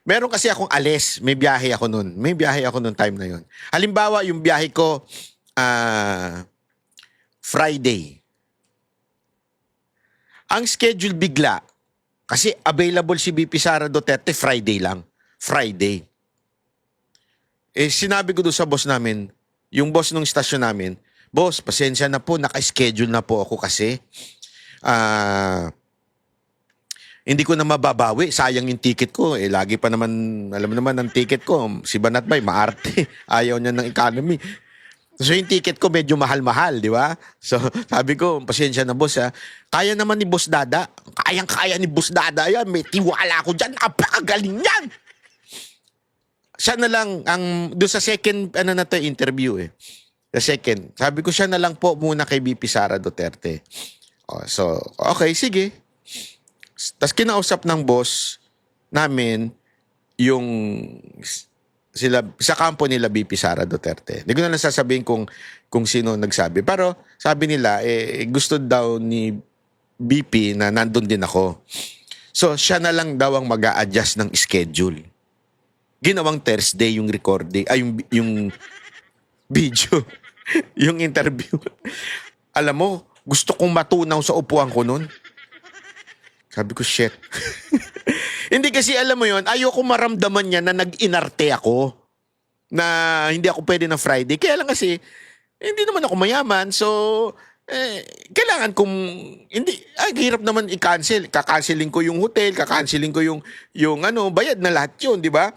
[SPEAKER 1] Meron kasi akong alis, may biyahe ako nun. May biyahe ako nun time na yun. Halimbawa, yung biyahe ko, Friday. Ang schedule bigla, kasi available si VP Sara Duterte Friday lang. Friday. Sinabi ko doon sa boss namin, yung boss ng stasyon namin, boss, pasensya na po, naka-schedule na po ako kasi hindi ko na mababawi. Sayang yung ticket ko. Lagi pa naman, alam mo naman ang ticket ko, si Banat Bay, maarte. Ayaw niya ng economy. So yung ticket ko medyo mahal-mahal, di ba? So sabi ko, pasensya na boss ha. Kaya naman ni Boss Dada. Kayang-kaya ni Boss Dada yan. May tiwala ko dyan. Napakagaling yan. Siya na lang, doon sa second, interview eh. The second. Sabi ko siya na lang po muna kay VP Sara Duterte. So, okay, sige. Tapos kinausap ng boss namin yung sila sa kampo nila VP Sara Duterte. Hindi ko na lang sasabihin kung sino nagsabi. Pero sabi nila, gusto daw ni VP na nandun din ako. So siya na lang daw ang mag-a-adjust ng schedule. Ginawang Thursday yung recording, yung video, yung interview. Alam mo, gusto kong matunaw sa upuan ko nun. Sabi ko, shit. Hindi kasi alam mo yon, ayoko maramdaman niya na nag-inarte ako. Na hindi ako pwede na Friday. Kaya lang kasi, hindi naman ako mayaman. So, kailangan kong, hirap naman i-cancel. Kakanceling ko yung hotel, kakanceling ko yung bayad na lahat yun, di ba?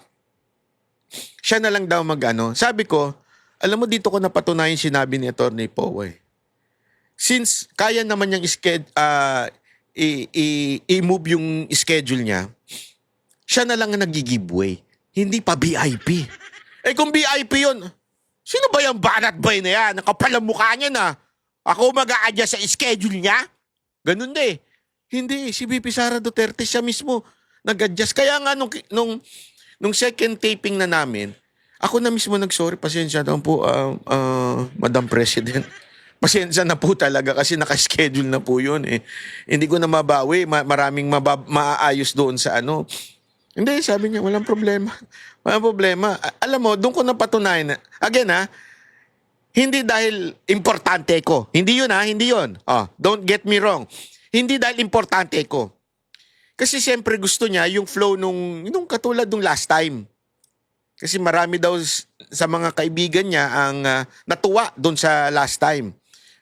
[SPEAKER 1] Siya na lang daw Sabi ko, alam mo dito ko napatunayan sinabi ni Atty. Poe. Since kaya naman niyang i-move yung schedule niya, siya na lang ang nag-giveaway. Hindi pa VIP. Kung VIP yun, sino ba yung Banat Bay na yan? Nakapal ang mukha niya na. Ako mag-a-adjust sa schedule niya? Ganun na eh. Hindi, si VP Sara Duterte siya mismo nag-adjust. Kaya nga nung second taping na namin, ako na mismo nag-sorry, pasensya na po, Madam President. Pasensya na po talaga kasi naka-schedule na po yun eh. Hindi ko na mabawi, maraming maaayos doon sa Hindi, sabi niya, walang problema. Walang problema. Alam mo, doon ko napatunayan. Again hindi dahil importante ko. Hindi yun hindi yun. Don't get me wrong. Hindi dahil importante ko. Kasi siyempre gusto niya yung flow nung katulad nung last time. Kasi marami daw sa mga kaibigan niya ang natuwa doon sa last time.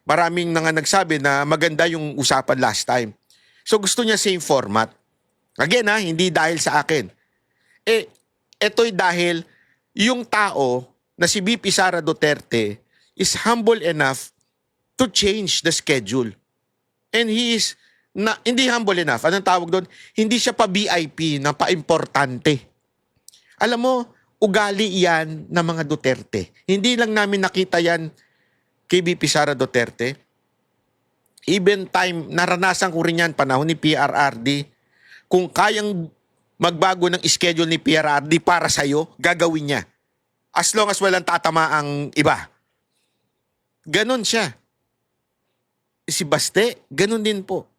[SPEAKER 1] Maraming nagsabi na maganda yung usapan last time. So gusto niya same format. Again hindi dahil sa akin. Eto'y dahil yung tao na si VP Sara Duterte is humble enough to change the schedule. And he is hindi humble enough. Anong tawag doon? Hindi siya pa VIP na pa-importante. Alam mo, ugali yan ng mga Duterte. Hindi lang namin nakita yan kay VP Sara Duterte. Even time, naranasan ko rin yan, panahon ni PRRD. Kung kayang magbago ng schedule ni PRRD para sa'yo, gagawin niya. As long as walang tatama ang iba. Ganon siya. Si Baste, ganon din po.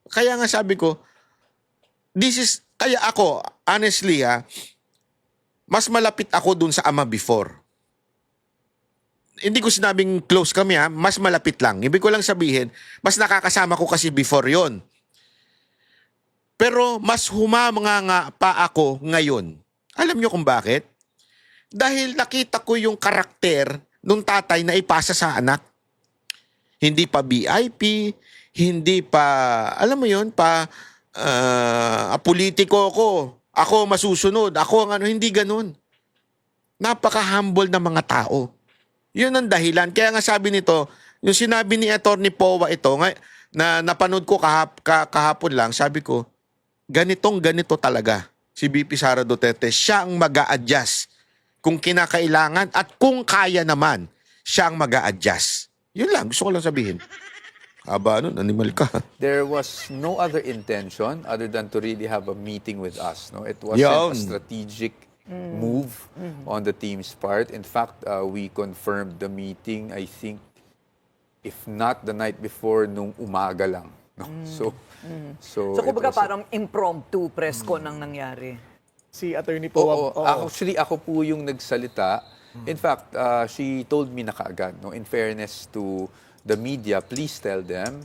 [SPEAKER 1] Kaya nga sabi ko, kaya ako, honestly mas malapit ako dun sa ama before. Hindi ko sinabing close kami mas malapit lang. Ibig ko lang sabihin, mas nakakasama ko kasi before yon. Pero mas humamanga nga pa ako ngayon. Alam niyo kung bakit? Dahil nakita ko yung karakter nung tatay na ipasa sa anak. Hindi pa VIP, hindi pa, alam mo yun, politiko ko. Ako masusunod. Ako hindi ganun. Napaka-humble ng mga tao. Yun ang dahilan. Kaya nga sabi nito, yung sinabi ni Atty. Poe ito, na napanood ko kahapon lang, sabi ko, ganito talaga si VP Sara Duterte. Siya ang mag-a-adjust kung kinakailangan at kung kaya naman, siya ang mag-a-adjust. Yun lang, gusto ko lang sabihin. Haba nun, animal ka.
[SPEAKER 3] There was no other intention other than to really have a meeting with us. No, it wasn't a strategic move on the team's part. In fact, we confirmed the meeting, I think, if not the night before, nung umaga lang. No? So
[SPEAKER 2] kumbaga parang impromptu press con nang nangyari.
[SPEAKER 4] Si Attorney Poe.
[SPEAKER 3] Actually, ako po yung nagsalita. In fact, she told me na kaagad, no, in fairness to the media, please tell them,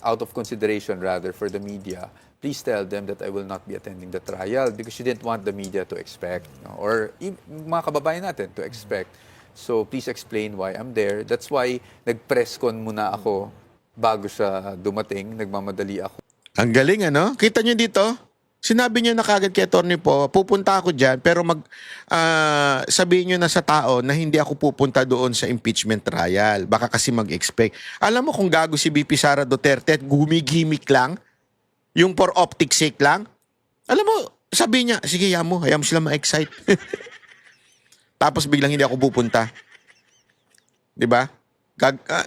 [SPEAKER 3] out of consideration rather for the media, please tell them that I will not be attending the trial because she didn't want the media to expect, no, or mga kababayan natin to expect. So please explain why I'm there. That's why nag-press con muna ako bago siya dumating, nagmamadali ako.
[SPEAKER 1] Ang galing, ano? Kita nyo dito? Sinabi niya na kagad kay Atty. Po, pupunta ako dyan, pero sabihin nyo na sa tao na hindi ako pupunta doon sa impeachment trial. Baka kasi mag-expect. Alam mo kung gago si VP Sara Duterte at gumigimik lang, yung for optic sake lang, alam mo, sabi niya, sige, hayaan mo sila ma-excite. Tapos biglang hindi ako pupunta. 'Di ba?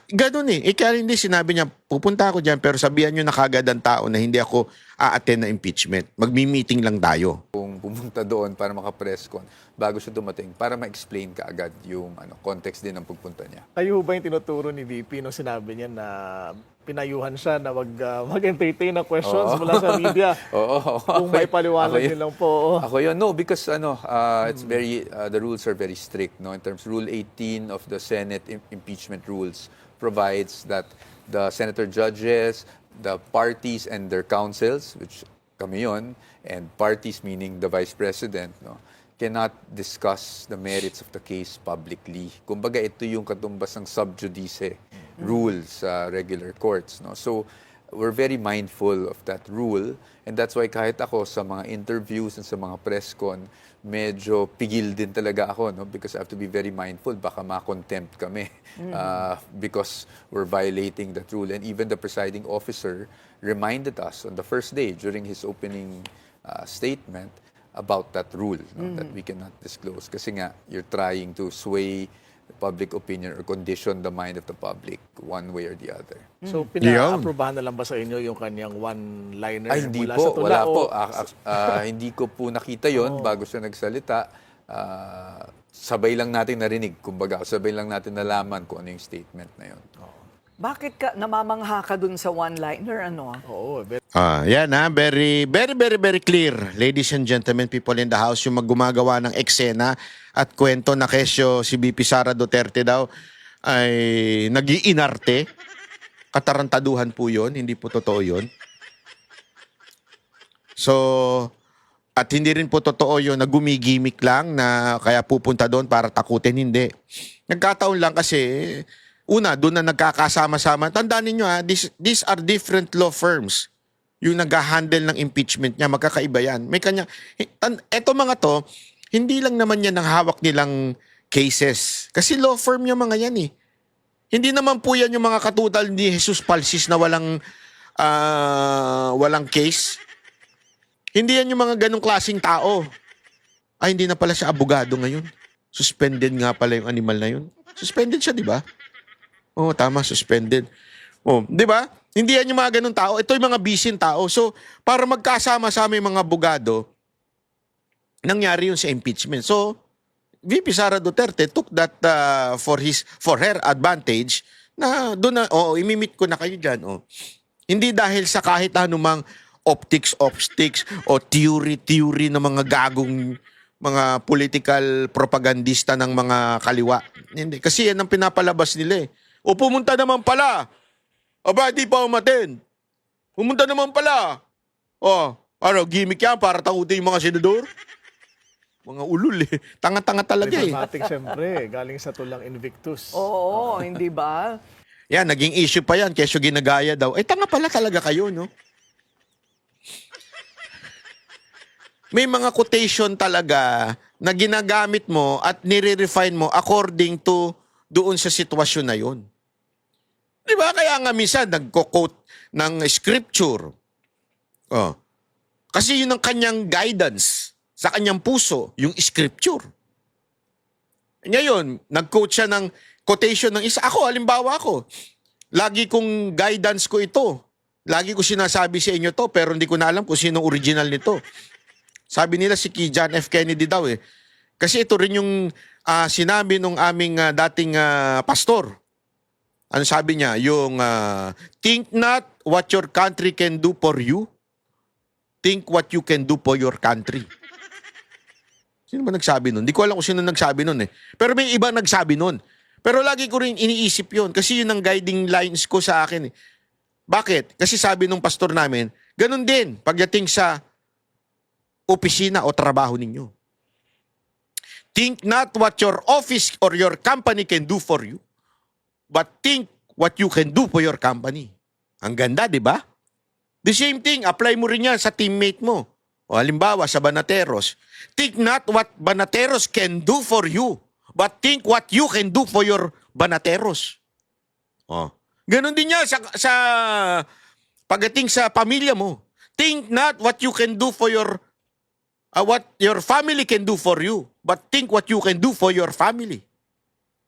[SPEAKER 1] Ganun eh. Kaya hindi sinabi niya, pupunta ako dyan, pero sabihan nyo na kagad ang tao na hindi ako a-attend na impeachment. Magmi-meeting lang tayo.
[SPEAKER 3] Kung pumunta doon para maka-press con bago siya dumating para ma-explain kaagad yung context din ng pagpunta niya.
[SPEAKER 4] Kayo ba yung tinuturo ni VP nung sinabi niya na pinayuhan siya na mag-entertain ng questions mula sa media?
[SPEAKER 3] Oo.
[SPEAKER 4] Kung may paliwanag
[SPEAKER 3] Ako yun.
[SPEAKER 4] din lang po.
[SPEAKER 3] Ako yun. No, because it's very, the rules are very strict. No? In terms, Rule 18 of the Senate impeachment rules provides that the senator judges, the parties and their counsels, which kami yun, and parties meaning the vice president, no, cannot discuss the merits of the case publicly. Kumbaga, ito yung katumbas ng sub judice rules sa regular courts. No? So, we're very mindful of that rule, and that's why kahit ako sa mga interviews and sa mga press con, medyo pigil din talaga ako, no? Because I have to be very mindful, baka ma-contempt kami because we're violating that rule. And even the presiding officer reminded us on the first day during his opening statement about that rule, no? That we cannot disclose. Kasi nga, you're trying to sway public opinion or condition the mind of the public one way or the other.
[SPEAKER 4] So, pina-aprobahan na lang ba sa inyo yung kanyang one-liner
[SPEAKER 3] Ay, hindi
[SPEAKER 4] mula
[SPEAKER 3] po.
[SPEAKER 4] sa tula?
[SPEAKER 3] Wala
[SPEAKER 4] o-
[SPEAKER 3] po. Hindi ko po nakita yon bago siya nagsalita. Sabay lang natin narinig. Kumbaga, sabay lang natin nalaman kung ano yung statement na yun.
[SPEAKER 2] Bakit ka namamangha ka dun sa one-liner, ano?
[SPEAKER 4] Oo,
[SPEAKER 1] Yan very, very, very, very clear. Ladies and gentlemen, people in the house, yung maggumagawa ng eksena at kwento na kesyo si VP Sara Duterte daw ay nag-iinarte. Katarantaduhan po yun, hindi po totoo yun. So, at hindi rin po totoo yun na gumigimik lang na kaya pupunta doon para takutin, hindi. Nagkataon lang kasi, una, doon na nagkakasama-sama. Tandaan ninyo these are different law firms. Yung nag-handle ng impeachment niya, magkakaiba yan. May kanya, eto mga to, hindi lang naman yan ang hawak nilang cases. Kasi law firm yung mga yan eh. Hindi naman po yan yung mga katulad ni Jesus Palsis na walang case. Hindi yan yung mga ganong klaseng tao. Ay, hindi na pala siya abogado ngayon. Suspended nga pala yung animal na yun. Suspended siya, di ba? Oo, tama, suspended. Oh, di ba? Hindi yan yung mga ganong tao. Ito yung mga bisin tao. So, para magkasama-sama yung mga abogado, nangyari yun sa impeachment. So, VP Sara Duterte took that for her advantage na doon na, imimit ko na kayo dyan. Hindi dahil sa kahit anumang optics o theory ng mga gagong mga political propagandista ng mga kaliwa. Hindi. Kasi yan ang pinapalabas nila eh. O pumunta naman pala. Aba, di pa umaten. Pumunta naman pala. Gimmick yan para takutin yung mga senador? Mga ulul eh. Tanga-tanga talaga eh.
[SPEAKER 4] diplomatic siyempre, galing sa tulang Invictus.
[SPEAKER 2] Oo, hindi ba?
[SPEAKER 1] Yan, naging issue pa yan. Kesyo ginagaya daw. Tanga pala talaga kayo, no? May mga quotation talaga na ginagamit mo at nire-refine mo according to doon sa sitwasyon na yun. Di ba? Kaya nga minsan nagko-quote ng scripture. Kasi yun ang kanyang guidance sa kanyang puso, yung scripture. Ngayon, nag-quote siya ng quotation ng isa. Ako, halimbawa ko, lagi kong guidance ko ito. Lagi ko sinasabi sa inyo to, pero hindi ko na alam kung sino original nito. Sabi nila si John F. Kennedy daw eh. Kasi ito rin yung sinabi nung aming dating pastor. Ano sabi niya? Yung think not what your country can do for you. Think what you can do for your country. Sino ba nagsabi nun? Hindi ko alam kung sino nagsabi nun eh. Pero may iba nagsabi nun. Pero lagi ko rin iniisip yun kasi yun ang guiding lines ko sa akin eh. Bakit? Kasi sabi nung pastor namin, ganun din pagdating sa opisina o trabaho ninyo. Think not what your office or your company can do for you, but think what you can do for your company. Ang ganda, di ba? The same thing, apply mo rin yan sa teammate mo. O halimbawa, sa Banateros. Think not what Banateros can do for you, but think what you can do for your Banateros. O. Ganon din yan sa pagdating sa pamilya mo. Think not what you can do for what your family can do for you, but think what you can do for your family.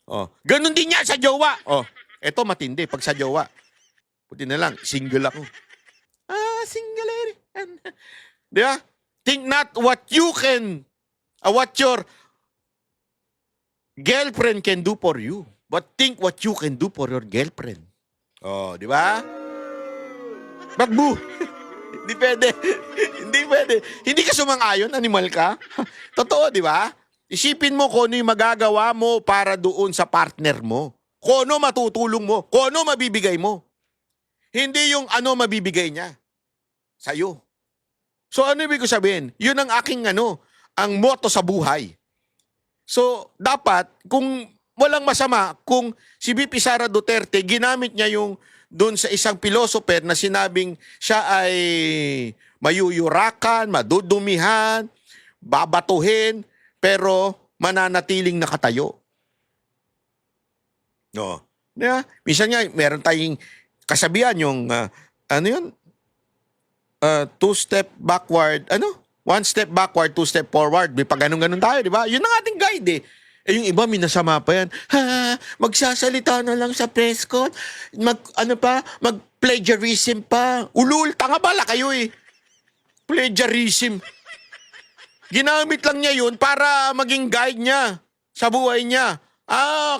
[SPEAKER 1] Oh, ganun din niya sa jowa. Oh, eto matindi pag sa jowa. Puti na lang, single ako. Single lady. Di ba? Think not what you can, what your girlfriend can do for you, but think what you can do for your girlfriend. Oh, di ba? Bagbu. Hindi pwede. Hindi pwede. Hindi ka sumang-ayon, animal ka. Totoo, di ba? Isipin mo kung ano yung magagawa mo para doon sa partner mo. Kung ano matutulong mo. Kung ano mabibigay mo. Hindi yung ano mabibigay niya sa'yo. So ano ibig ko sabihin? Yun ang aking ang motto sa buhay. So dapat, kung walang masama, kung si VP Sara Duterte, ginamit niya yung doon sa isang philosopher na sinabing siya ay mayuyurakan, madudumihan, babatuhin, pero mananatiling nakatayo. No. Yeah. Minsan nga, meron tayong kasabihan yung, two-step backward, one step backward, two step forward. May pag ganun tayo, di ba? Yun ang ating guide eh. Eh, yung iba, minasama pa yan. Magsasalita na lang sa press con. Mag-plagiarism pa. Ulul, tanga bala kayo eh. Plagiarism. Ginamit lang niya yun para maging guide niya sa buhay niya.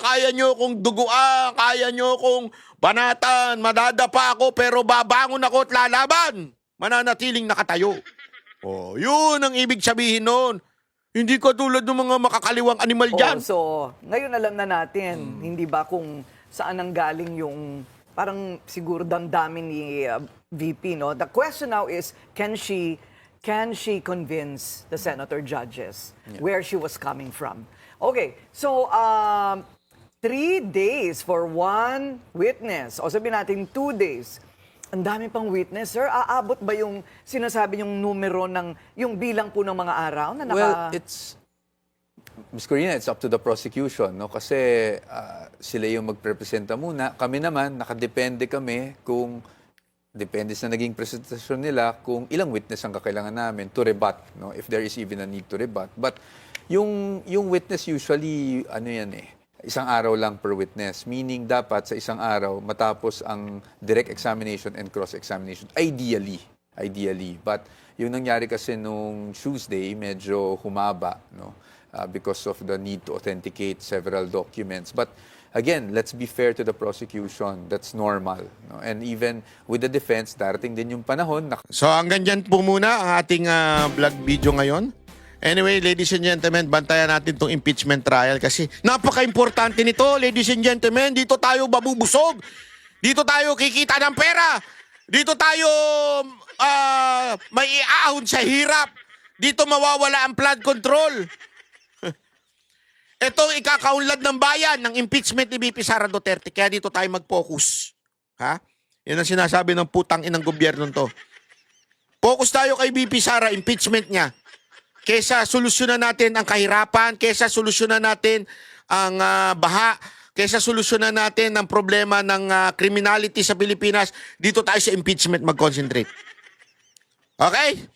[SPEAKER 1] Kaya nyo kong duguan, kaya nyo kong banatan, madadapa ako, pero babangon ako at lalaban. Mananatiling nakatayo. Oh, yun ang ibig sabihin nun. Hindi ka tulad ng mga makakaliwang animal dyan.
[SPEAKER 2] So, ngayon alam na natin, hindi ba kung saan ang galing yung parang siguro damdamin ni VP, no? The question now is, can she convince the senator judges where she was coming from? Okay, so 3 days for one witness, o sabihin natin 2 days. Ang dami pang witness, sir. Aabot ba yung sinasabi yung numero ng, yung bilang po ng mga araw na naka...
[SPEAKER 3] Well, Ms. Corina, it's up to the prosecution, no? Kasi sila yung magprepresenta muna. Kami naman, nakadepende kami kung, depende sa naging presentasyon nila, kung ilang witness ang kakailangan namin to rebut, no? If there is even a need to rebut. But yung witness usually, isang araw lang per witness. Meaning, dapat sa isang araw, matapos ang direct examination and cross-examination. Ideally. But yung nangyari kasi nung Tuesday, medyo humaba, no? Because of the need to authenticate several documents. But again, let's be fair to the prosecution. That's normal. No? And even with the defense, darating din yung panahon.
[SPEAKER 1] So hanggang dyan po muna ang ating vlog video ngayon. Anyway, ladies and gentlemen, bantayan natin itong impeachment trial kasi napaka-importante nito, ladies and gentlemen. Dito tayo babubusog. Dito tayo kikita ng pera. Dito tayo may iaahon sa hirap. Dito mawawala ang flood control. Ito ikakaunlad ng bayan ng impeachment ni VP Sara Duterte. Kaya dito tayo mag-focus. Ha? Yan ang sinasabi ng putang inang gobyerno to. Focus tayo kay VP Sara, impeachment niya. Kesa solusyonan natin ang kahirapan, kesa solusyonan natin ang baha, kesa solusyonan natin ang problema ng criminality sa Pilipinas, dito tayo sa impeachment mag-concentrate. Okay?